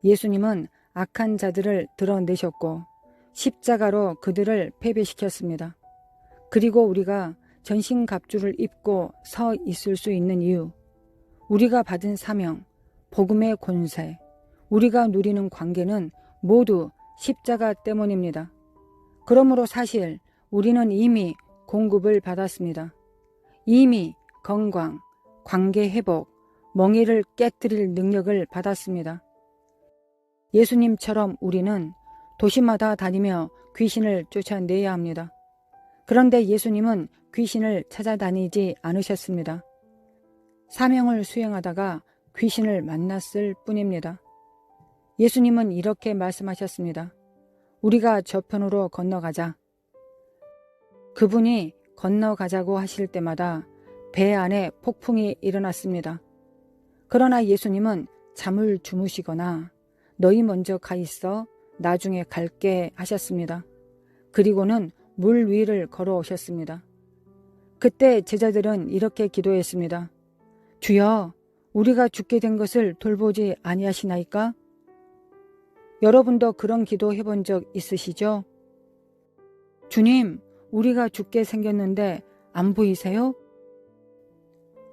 예수님은 악한 자들을 드러내셨고 십자가로 그들을 패배시켰습니다. 그리고 우리가 전신갑주를 입고 서 있을 수 있는 이유, 우리가 받은 사명, 복음의 권세, 우리가 누리는 관계는 모두 십자가 때문입니다. 그러므로 사실 우리는 이미 공급을 받았습니다. 이미 건강, 관계 회복, 멍에를 깨뜨릴 능력을 받았습니다. 예수님처럼 우리는 도시마다 다니며 귀신을 쫓아내야 합니다. 그런데 예수님은 귀신을 찾아다니지 않으셨습니다. 사명을 수행하다가 귀신을 만났을 뿐입니다. 예수님은 이렇게 말씀하셨습니다. 우리가 저편으로 건너가자. 그분이 건너가자고 하실 때마다 배 안에 폭풍이 일어났습니다. 그러나 예수님은 잠을 주무시거나 너희 먼저 가 있어 나중에 갈게 하셨습니다. 그리고는 물 위를 걸어오셨습니다. 그때 제자들은 이렇게 기도했습니다. 주여, 우리가 죽게 된 것을 돌보지 아니하시나이까? 여러분도 그런 기도 해본 적 있으시죠? 주님, 우리가 죽게 생겼는데 안 보이세요?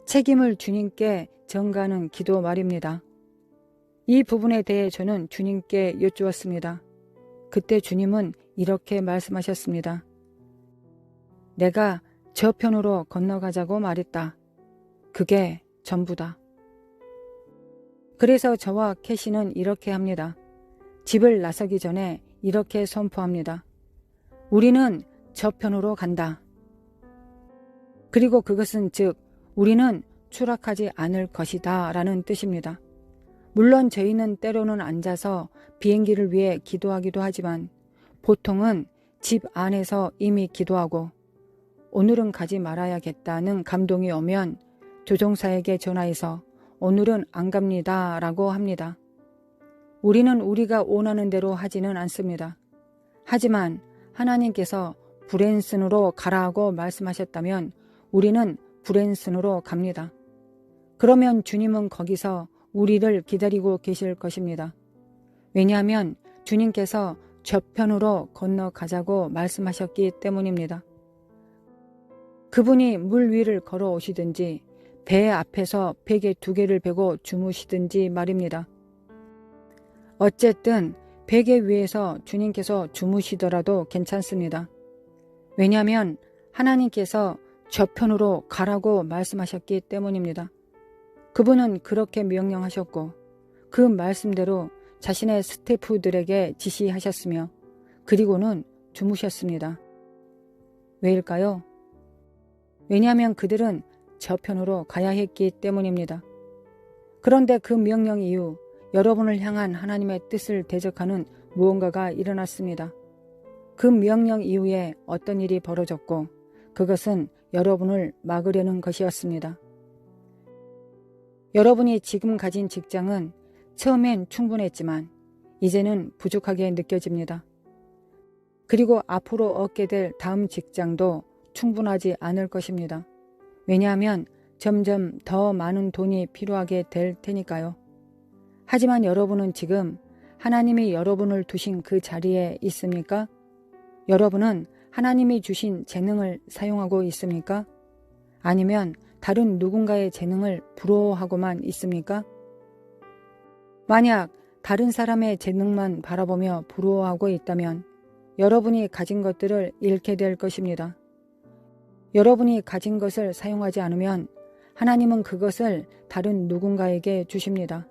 책임을 주님께 전가하는 기도 말입니다. 이 부분에 대해 저는 주님께 여쭈었습니다. 그때 주님은 이렇게 말씀하셨습니다. 내가 저편으로 건너가자고 말했다. 그게 전부다. 그래서 저와 캐시는 이렇게 합니다. 집을 나서기 전에 이렇게 선포합니다. 우리는 저편으로 간다. 그리고 그것은 즉 우리는 추락하지 않을 것이다 라는 뜻입니다. 물론 저희는 때로는 앉아서 비행기를 위해 기도하기도 하지만 보통은 집 안에서 이미 기도하고 오늘은 가지 말아야겠다는 감동이 오면 조종사에게 전화해서 오늘은 안 갑니다 라고 합니다. 우리는 우리가 원하는 대로 하지는 않습니다. 하지만 하나님께서 브랜슨으로 가라고 말씀하셨다면 우리는 브랜슨으로 갑니다. 그러면 주님은 거기서 우리를 기다리고 계실 것입니다. 왜냐하면 주님께서 저편으로 건너가자고 말씀하셨기 때문입니다. 그분이 물 위를 걸어오시든지 배 앞에서 베개 2개를 베고 주무시든지 말입니다. 어쨌든 베개 위에서 주님께서 주무시더라도 괜찮습니다. 왜냐하면 하나님께서 저편으로 가라고 말씀하셨기 때문입니다. 그분은 그렇게 명령하셨고 그 말씀대로 자신의 스태프들에게 지시하셨으며 그리고는 주무셨습니다. 왜일까요? 왜냐하면 그들은 저편으로 가야 했기 때문입니다. 그런데 그 명령 이후 여러분을 향한 하나님의 뜻을 대적하는 무언가가 일어났습니다. 그 명령 이후에 어떤 일이 벌어졌고 그것은 여러분을 막으려는 것이었습니다. 여러분이 지금 가진 직장은 처음엔 충분했지만 이제는 부족하게 느껴집니다. 그리고 앞으로 얻게 될 다음 직장도 충분하지 않을 것입니다. 왜냐하면 점점 더 많은 돈이 필요하게 될 테니까요. 하지만 여러분은 지금 하나님이 여러분을 두신 그 자리에 있습니까? 여러분은 하나님이 주신 재능을 사용하고 있습니까? 아니면 다른 누군가의 재능을 부러워하고만 있습니까? 만약 다른 사람의 재능만 바라보며 부러워하고 있다면 여러분이 가진 것들을 잃게 될 것입니다. 여러분이 가진 것을 사용하지 않으면 하나님은 그것을 다른 누군가에게 주십니다.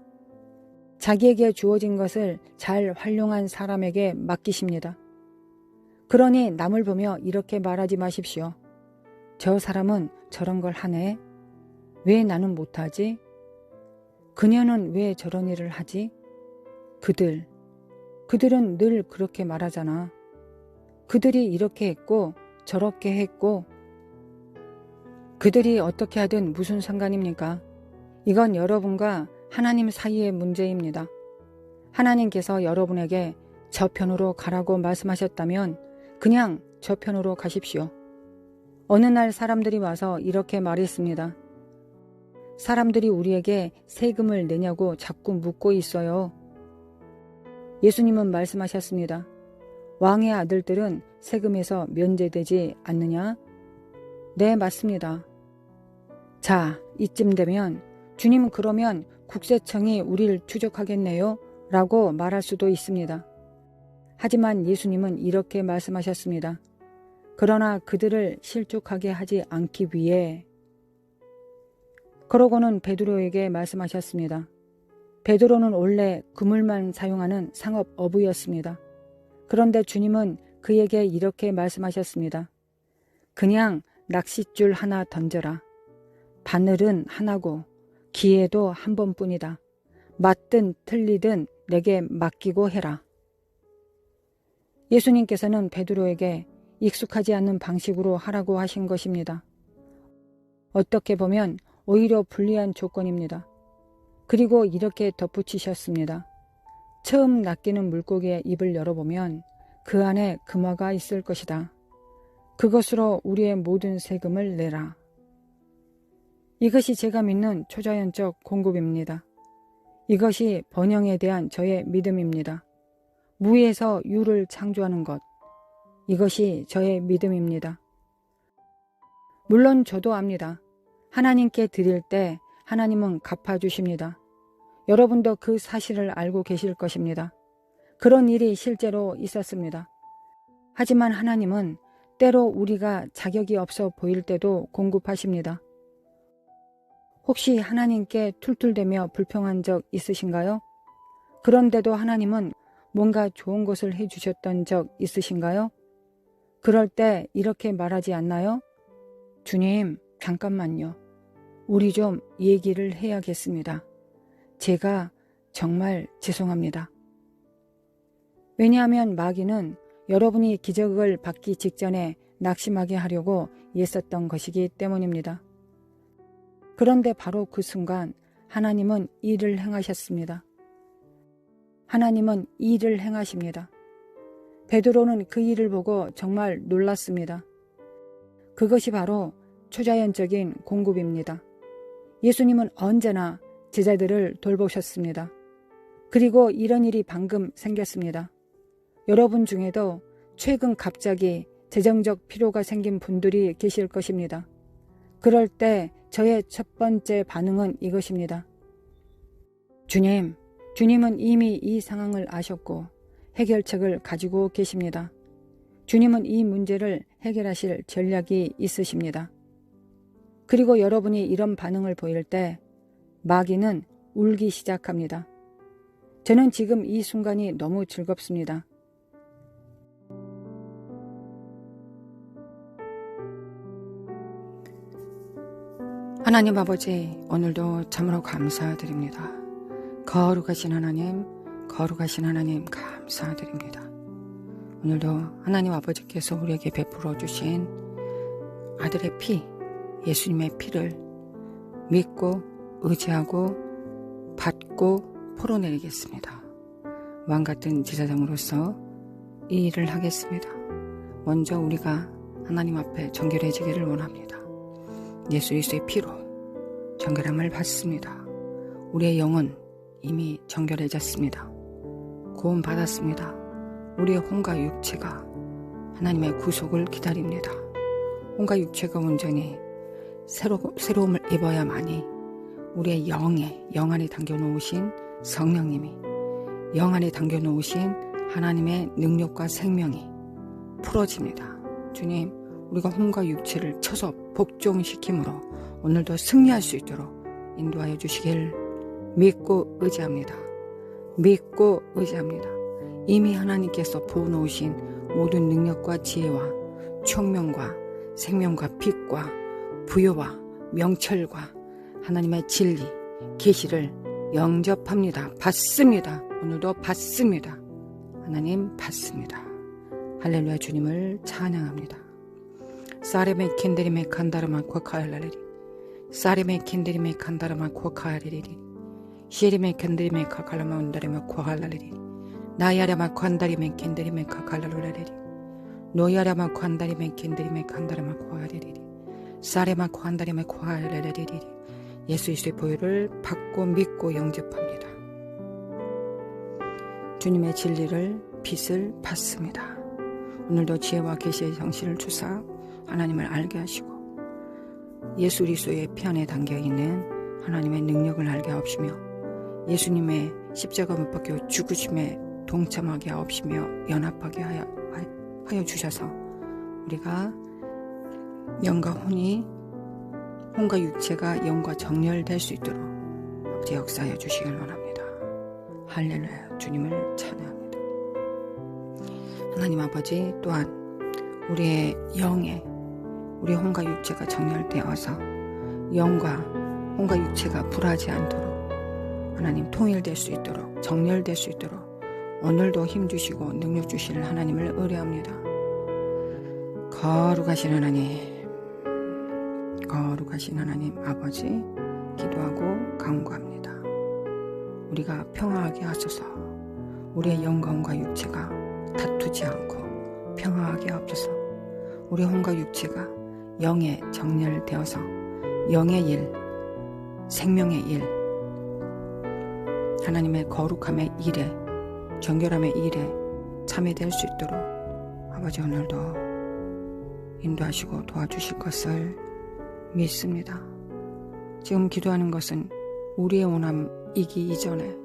자기에게 주어진 것을 잘 활용한 사람에게 맡기십니다. 그러니 남을 보며 이렇게 말하지 마십시오. 저 사람은 저런 걸 하네. 왜 나는 못하지? 그녀는 왜 저런 일을 하지? 그들은 늘 그렇게 말하잖아. 그들이 이렇게 했고 저렇게 했고 그들이 어떻게 하든 무슨 상관입니까? 이건 여러분과 하나님 사이의 문제입니다. 하나님께서 여러분에게 저편으로 가라고 말씀하셨다면 그냥 저편으로 가십시오. 어느 날 사람들이 와서 이렇게 말했습니다. 사람들이 우리에게 세금을 내냐고 자꾸 묻고 있어요. 예수님은 말씀하셨습니다. 왕의 아들들은 세금에서 면제되지 않느냐? 네, 맞습니다. 자, 이쯤 되면 주님 그러면 국세청이 우리를 추적하겠네요? 라고 말할 수도 있습니다. 하지만 예수님은 이렇게 말씀하셨습니다. 그러나 그들을 실족하게 하지 않기 위해 그러고는 베드로에게 말씀하셨습니다. 베드로는 원래 그물만 사용하는 상업어부였습니다. 그런데 주님은 그에게 이렇게 말씀하셨습니다. 그냥 낚싯줄 하나 던져라. 바늘은 하나고 기회도 한 번뿐이다. 맞든 틀리든 내게 맡기고 해라. 예수님께서는 베드로에게 익숙하지 않는 방식으로 하라고 하신 것입니다. 어떻게 보면 오히려 불리한 조건입니다. 그리고 이렇게 덧붙이셨습니다. 처음 낚이는 물고기의 입을 열어보면 그 안에 금화가 있을 것이다. 그것으로 우리의 모든 세금을 내라. 이것이 제가 믿는 초자연적 공급입니다. 이것이 번영에 대한 저의 믿음입니다. 무에서 유를 창조하는 것. 이것이 저의 믿음입니다. 물론 저도 압니다. 하나님께 드릴 때 하나님은 갚아주십니다. 여러분도 그 사실을 알고 계실 것입니다. 그런 일이 실제로 있었습니다. 하지만 하나님은 때로 우리가 자격이 없어 보일 때도 공급하십니다. 혹시 하나님께 툴툴대며 불평한 적 있으신가요? 그런데도 하나님은 뭔가 좋은 것을 해주셨던 적 있으신가요? 그럴 때 이렇게 말하지 않나요? 주님, 잠깐만요. 우리 좀 얘기를 해야겠습니다. 제가 정말 죄송합니다. 왜냐하면 마귀는 여러분이 기적을 받기 직전에 낙심하게 하려고 애썼던 것이기 때문입니다. 그런데 바로 그 순간 하나님은 일을 행하셨습니다. 하나님은 일을 행하십니다. 베드로는 그 일을 보고 정말 놀랐습니다. 그것이 바로 초자연적인 공급입니다. 예수님은 언제나 제자들을 돌보셨습니다. 그리고 이런 일이 방금 생겼습니다. 여러분 중에도 최근 갑자기 재정적 필요가 생긴 분들이 계실 것입니다. 그럴 때 저의 첫 번째 반응은 이것입니다. 주님은 이미 이 상황을 아셨고 해결책을 가지고 계십니다. 주님은 이 문제를 해결하실 전략이 있으십니다. 그리고 여러분이 이런 반응을 보일 때 마귀는 울기 시작합니다. 저는 지금 이 순간이 너무 즐겁습니다. 하나님 아버지, 오늘도 참으로 감사드립니다. 거룩하신 하나님 감사드립니다. 오늘도 하나님 아버지께서 우리에게 베풀어 주신 아들의 피, 예수님의 피를 믿고 의지하고 받고 풀어내리겠습니다. 왕같은 제사장으로서 이 일을 하겠습니다. 먼저 우리가 하나님 앞에 정결해지기를 원합니다. 예수 그리스도의 피로 정결함을 받습니다. 우리의 영은 이미 정결해졌습니다. 구원 받았습니다. 우리의 혼과 육체가 하나님의 구속을 기다립니다. 혼과 육체가 온전히 새로움을 입어야만이 우리의 영 안에 담겨놓으신 성령님이, 영 안에 담겨놓으신 하나님의 능력과 생명이 풀어집니다. 주님, 우리가 혼과 육체를 쳐서 복종시킴으로 오늘도 승리할 수 있도록 인도하여 주시길 믿고 의지합니다. 믿고 의지합니다. 이미 하나님께서 부어놓으신 모든 능력과 지혜와 총명과 생명과 빛과 부여와 명철과 하나님의 진리, 계시를 영접합니다. 받습니다. 오늘도 받습니다. 하나님 받습니다. 할렐루야. 주님을 찬양합니다. 사레메 캔데리메 칸다르마 코카알라레리 사레메 캔데리메 칸다르마 코카알레리 시에리메 캔데리메 카칼라마 온다레마 코알라레리 나야라마 칸다리메 캔데리메 카칼라로레리 노야라마 칸다리메 캔데리메 칸다르마 코알레리 사레마 칸다리메 코알레리 예수 그리스도의 보혈을 받고 믿고 영접합니다. 주님의 진리를 빛을 받습니다. 오늘도 지혜와 계시의 정신을 주사 하나님을 알게 하시고 예수 그리스도의 피 안에 담겨있는 하나님의 능력을 알게 하옵시며 예수님의 십자가 못 박혀 죽으심에 동참하게 하옵시며 연합하게 하여 주셔서 우리가 영과 혼과 육체가 영과 정렬될 수 있도록 아버지 역사하여 주시길 원합니다. 할렐루야. 주님을 찬양합니다. 하나님 아버지 또한 우리의 영에 우리 혼과 육체가 정렬되어서 영과 혼과 육체가 불하지 않도록 하나님 통일될 수 있도록 정렬될 수 있도록 오늘도 힘주시고 능력 주실 하나님을 의뢰합니다. 거룩하신 하나님 아버지 기도하고 간구합니다. 우리가 평화하게 하소서. 우리의 영광과 육체가 다투지 않고 평화하게 하옵소서. 우리 혼과 육체가 영에 정렬되어서 영의 일, 생명의 일, 하나님의 거룩함의 일에 정결함의 일에 참여될 수 있도록 아버지 오늘도 인도하시고 도와주실 것을 믿습니다. 지금 기도하는 것은 우리의 원함이기 이전에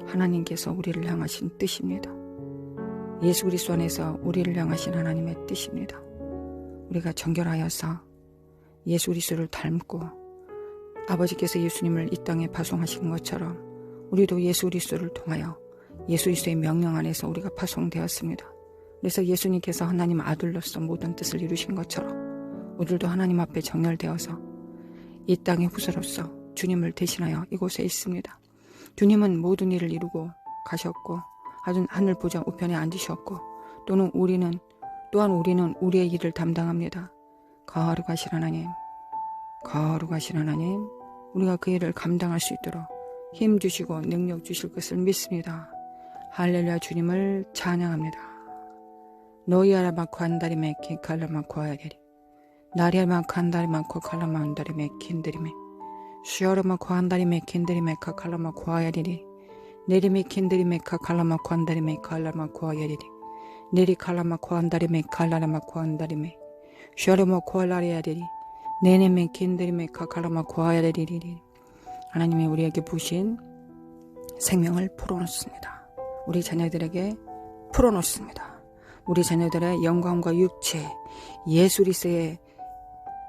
하나님께서 우리를 향하신 뜻입니다. 예수 그리스도 안에서 우리를 향하신 하나님의 뜻입니다. 우리가 정결하여서 예수 그리스도를 닮고 아버지께서 예수님을 이 땅에 파송하신 것처럼 우리도 예수 그리스도를 통하여 예수 그리스도의 명령 안에서 우리가 파송되었습니다. 그래서 예수님께서 하나님 아들로서 모든 뜻을 이루신 것처럼 우리도 하나님 앞에 정렬되어서 이 땅의 후사로서 주님을 대신하여 이곳에 있습니다. 주님은 모든 일을 이루고 가셨고 하늘 보좌 우편에 앉으셨고 또한 우리는 우리의 일을 담당합니다. 거룩하신 하나님 우리가 그 일을 감당할 수 있도록 힘주시고 능력 주실 것을 믿습니다. 할렐루야. 주님을 찬양합니다. 노이아라마코 한다리메키 칼라마코 아야데리 나리아마코 한다리마코 칼라마한다리메키 힌드리메 슈어르마코 한다리메키 힌드리메카 칼라마코 아야데리 네리메키 힌드리메카 칼라마코 한다리메 칼라마코 아야데리 네리 칼라마코 한다리메 칼라마코 한다리메 슈어르마코 알라리아데리 네네메키 힌드리메카 칼라마코 아야데리리 하나님이 우리에게 부신 생명을 풀어놓습니다. 우리 자녀들에게 풀어놓습니다. 우리 자녀들의 영광과 육체, 예수 그리스도의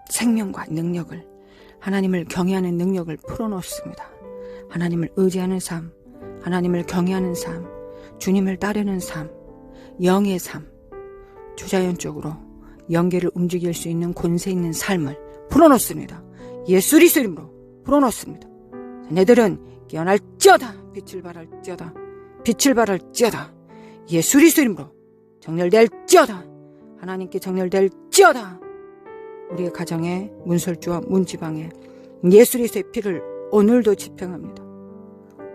생명과 능력을 하나님을 경외하는 능력을 풀어놓습니다. 하나님을 의지하는 삶, 하나님을 경외하는 삶, 주님을 따르는 삶, 영의 삶, 주자연적으로 영계를 움직일 수 있는 권세 있는 삶을 풀어놓습니다. 예수 그리스도 이름으로 풀어놓습니다. 자녀들은 깨어날지어다. 빛을 발할지어다. 예수 그리스도 이름으로 정렬될지어다. 하나님께 정렬될지어다. 우리의 가정에 문설주와 문지방에 예수 그리스도의 피를 오늘도 집행합니다.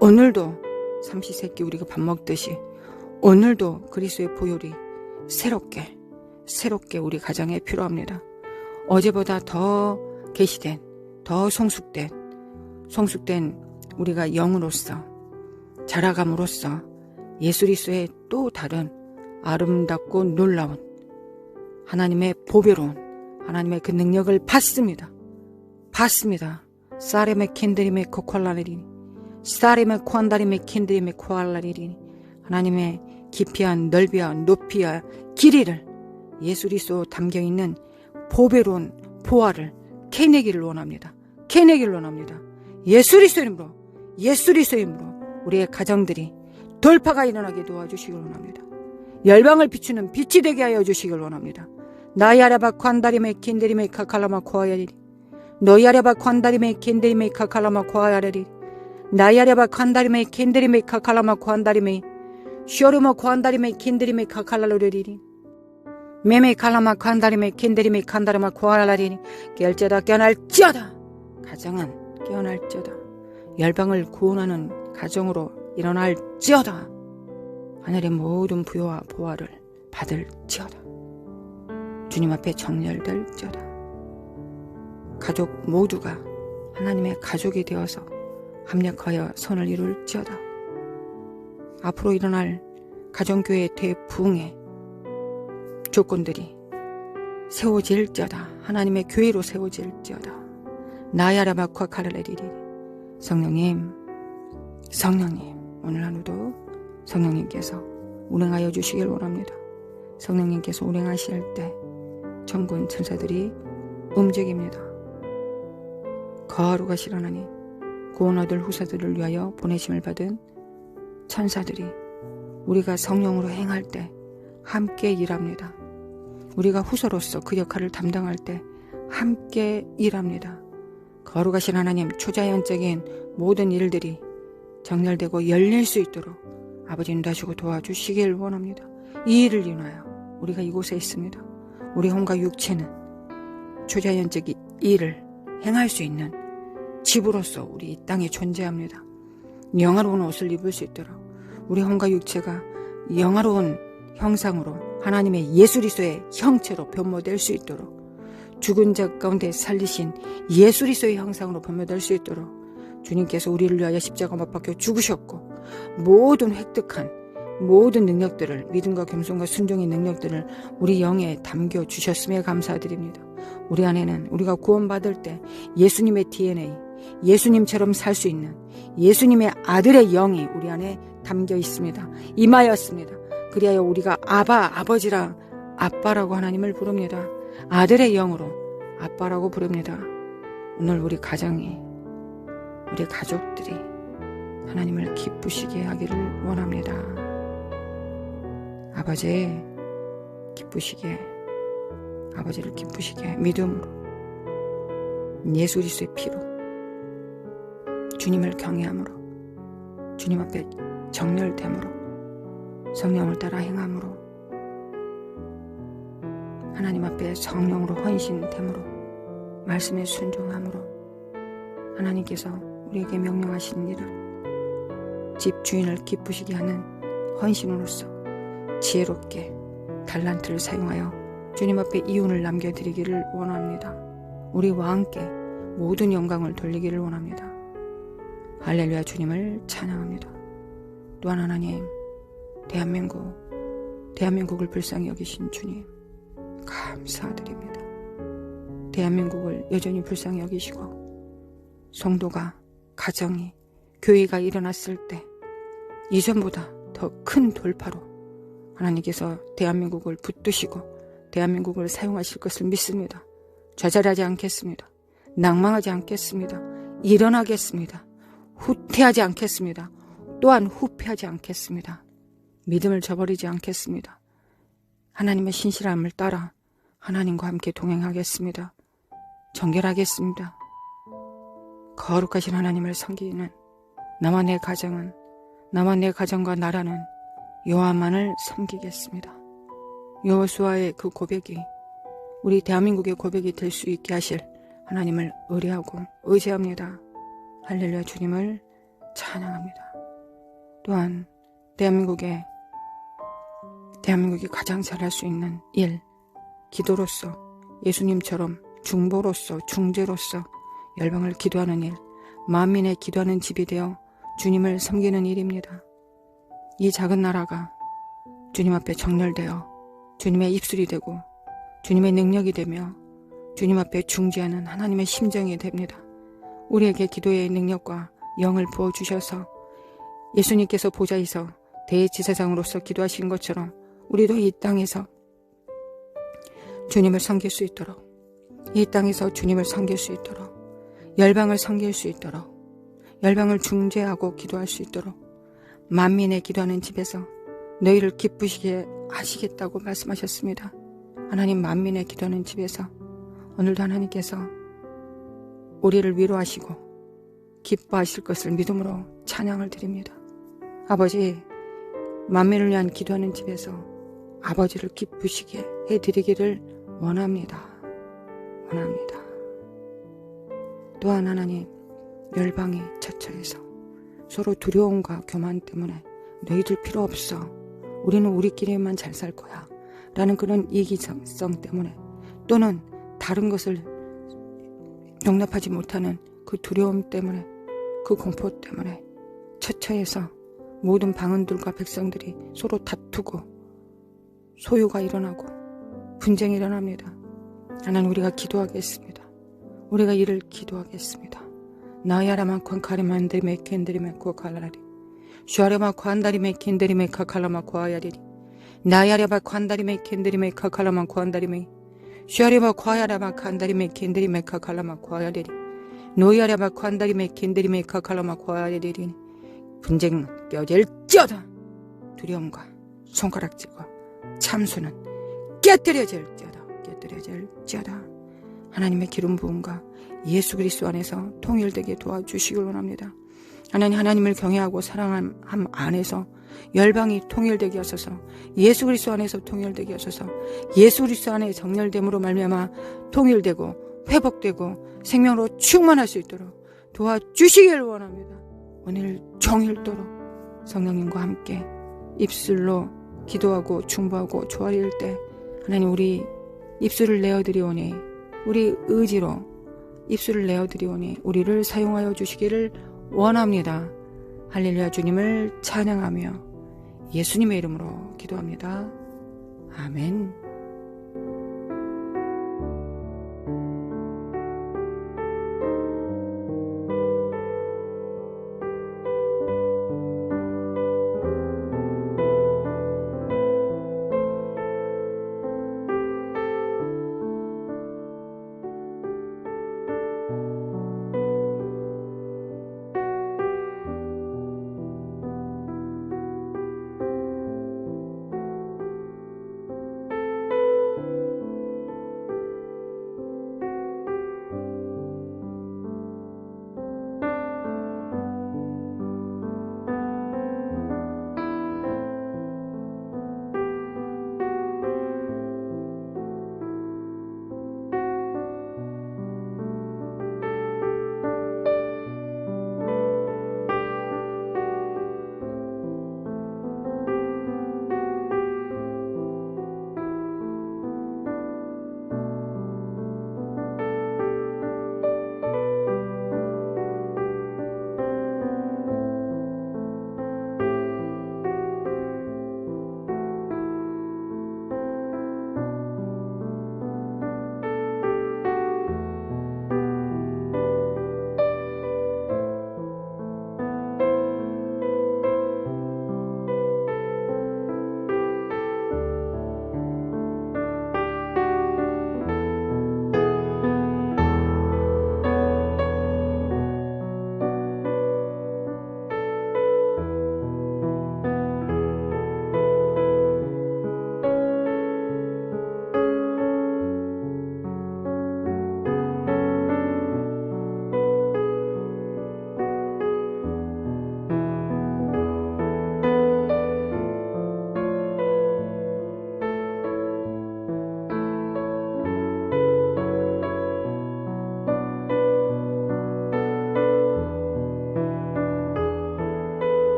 오늘도 삼시세끼 우리가 밥 먹듯이 오늘도 그리스도의 보혈이 새롭게 우리 가정에 필요합니다. 어제보다 더 계시된 더 성숙된 우리가 영으로서 자라감으로써 예수 그리스도의 또 다른 아름답고 놀라운 하나님의 보배로운 하나님의 그 능력을 받습니다. 사레메 킨드리메 코콜라리니 사레메 코안다리메 킨드리메 코알라리니 하나님의 깊이와 넓이와 높이와 길이를 예수 그리스도 담겨있는 보배로운 보화를 캐내기를 원합니다. 예수 그리스도 이름으로 우리의 가정들이 돌파가 일어나게 도와주시길 원합니다. 열방을 비추는 빛이 되게 하여 주시길 원합니다. 나야라바 관다리메 킨데리메 카칼라마 코아야리리 너야라바 관다리메 킨데리메 카칼라마 코아야리리 나야라바 관다리메 킨데리메 카칼라마 코안다리메 쇼르마 코안다리메 킨데리메 카칼라로리리 메메 칼라마 관다리메 킨데리메 칸다라마 코아라리니 깨어날지어다. 가정은 깨어날지어다. 열방을 구원하는 가정으로 일어날지어다. 하늘의 모든 부여와 보화를 받을지어다. 주님 앞에 정렬될지어다. 가족 모두가 하나님의 가족이 되어서 합력하여 선을 이룰지어다. 앞으로 일어날 가정교회 대부흥의 조건들이 세워질지어다. 하나님의 교회로 세워질지어다. 나야라바쿠아 카랄레리리. 성령님 오늘 하루도 성령님께서 운행하여 주시길 원합니다. 성령님께서 운행하실 때 천군 천사들이 움직입니다. 거룩하신 하나님, 구원받을 후사들을 위하여 보내심을 받은 천사들이 우리가 성령으로 행할 때 함께 일합니다. 우리가 후사로서 그 역할을 담당할 때 함께 일합니다. 거룩하신 하나님, 초자연적인 모든 일들이 정렬되고 열릴 수 있도록 아버지 인도하시고 도와주시길 원합니다. 이 일을 인하여 우리가 이곳에 있습니다. 우리 혼과 육체는 초자연적인 일을 행할 수 있는 집으로서 우리 이 땅에 존재합니다. 영화로운 옷을 입을 수 있도록 우리 혼과 육체가 영화로운 형상으로 하나님의 예수 그리스도의 형체로 변모될 수 있도록 죽은 자 가운데 살리신 예수 그리스도의 형상으로 변모될 수 있도록 주님께서 우리를 위하여 십자가 못 박혀 죽으셨고 모든 획득한 모든 능력들을 믿음과 겸손과 순종의 능력들을 우리 영에 담겨 주셨음에 감사드립니다. 우리 안에는 우리가 구원받을 때 예수님의 DNA, 예수님처럼 살 수 있는 예수님의 아들의 영이 우리 안에 담겨 있습니다. 임하였습니다. 그리하여 우리가 아버지라 아빠라고 하나님을 부릅니다. 아들의 영으로 아빠라고 부릅니다. 오늘 우리 가정이 우리 가족들이 하나님을 기쁘시게 하기를 원합니다. 아버지를 기쁘시게 믿음으로 예수 그리스도의 피로 주님을 경외함으로 주님 앞에 정렬됨으로 성령을 따라 행함으로 하나님 앞에 성령으로 헌신됨으로 말씀에 순종함으로 하나님께서 우리에게 명령하신 일을 집주인을 기쁘시게 하는 헌신으로서 지혜롭게 달란트를 사용하여 주님 앞에 이윤을 남겨드리기를 원합니다. 우리 왕께 모든 영광을 돌리기를 원합니다. 할렐루야. 주님을 찬양합니다. 또한 하나님, 대한민국을 불쌍히 여기신 주님 감사드립니다. 대한민국을 여전히 불쌍히 여기시고 성도가, 가정이, 교회가 일어났을 때 이전보다 더 큰 돌파로 하나님께서 대한민국을 붙드시고 대한민국을 사용하실 것을 믿습니다. 좌절하지 않겠습니다. 낭망하지 않겠습니다. 일어나겠습니다. 후퇴하지 않겠습니다. 또한 후패하지 않겠습니다. 믿음을 저버리지 않겠습니다. 하나님의 신실함을 따라 하나님과 함께 동행하겠습니다. 정결하겠습니다. 거룩하신 하나님을 섬기는 나와 내 가정은, 나와 내 가정과 나라는 여호와만을 섬기겠습니다. 여호수아의 그 고백이 우리 대한민국의 고백이 될 수 있게 하실 하나님을 의뢰하고 의지합니다. 할렐루야. 주님을 찬양합니다. 또한 대한민국이 가장 잘할 수 있는 일, 기도로서 예수님처럼 중보로서 중재로서 열방을 기도하는 일, 만민의 기도하는 집이 되어 주님을 섬기는 일입니다. 이 작은 나라가 주님 앞에 정렬되어 주님의 입술이 되고 주님의 능력이 되며 주님 앞에 중재하는 하나님의 심정이 됩니다. 우리에게 기도의 능력과 영을 부어주셔서 예수님께서 보좌에서 대제사장으로서 기도하신 것처럼 우리도 이 땅에서 주님을 섬길 수 있도록, 이 땅에서 주님을 섬길 수 있도록, 열방을 섬길 수 있도록, 열방을 중재하고 기도할 수 있도록 만민의 기도하는 집에서 너희를 기쁘시게 하시겠다고 말씀하셨습니다. 하나님, 만민의 기도하는 집에서 오늘도 하나님께서 우리를 위로하시고 기뻐하실 것을 믿음으로 찬양을 드립니다. 아버지, 만민을 위한 기도하는 집에서 아버지를 기쁘시게 해드리기를 원합니다. 또한 하나님, 열방이 처처해서 서로 두려움과 교만 때문에 너희들 필요 없어, 우리는 우리끼리만 잘 살 거야 라는 그런 이기성 때문에, 또는 다른 것을 용납하지 못하는 그 두려움 때문에, 그 공포 때문에 처처해서 모든 방언들과 백성들이 서로 다투고 소요가 일어나고 분쟁이 일어납니다. 하나님, 우리가 기도하겠습니다. 우리가 이를 기도하겠습니다. 나야라마콘 카리만데리메 켄데리메 코칼라리 슈아레마 관다리메 켄데리메 카칼라마 코아야리리 나야레바 관다리메 켄데리메 카칼라마 코안다리메 슈아레바 과야라마 간다리메 켄데리메 카칼라마 코아야리리 노야레바 관다리메 켄데리메 카칼라마 코아야리리 분쟁 껴질지어다. 두려움과 손가락질과 참수는 깨뜨려질지어다. 하나님의 기름 부음과 예수 그리스도 안에서 통일되게 도와주시길 원합니다. 하나님을 경외하고 사랑함 안에서 열방이 통일되게 하소서. 예수 그리스도 안에서 통일되게 하소서. 예수 그리스도 안에 정렬됨으로 말미암아 통일되고 회복되고 생명으로 충만할 수 있도록 도와주시길 원합니다. 오늘 종일도록 성령님과 함께 입술로 기도하고 중보하고 조아릴 때 하나님, 우리 입술을 내어드리오니, 우리 의지로 입술을 내어드리오니 우리를 사용하여 주시기를 원합니다. 할렐루야. 주님을 찬양하며 예수님의 이름으로 기도합니다. 아멘.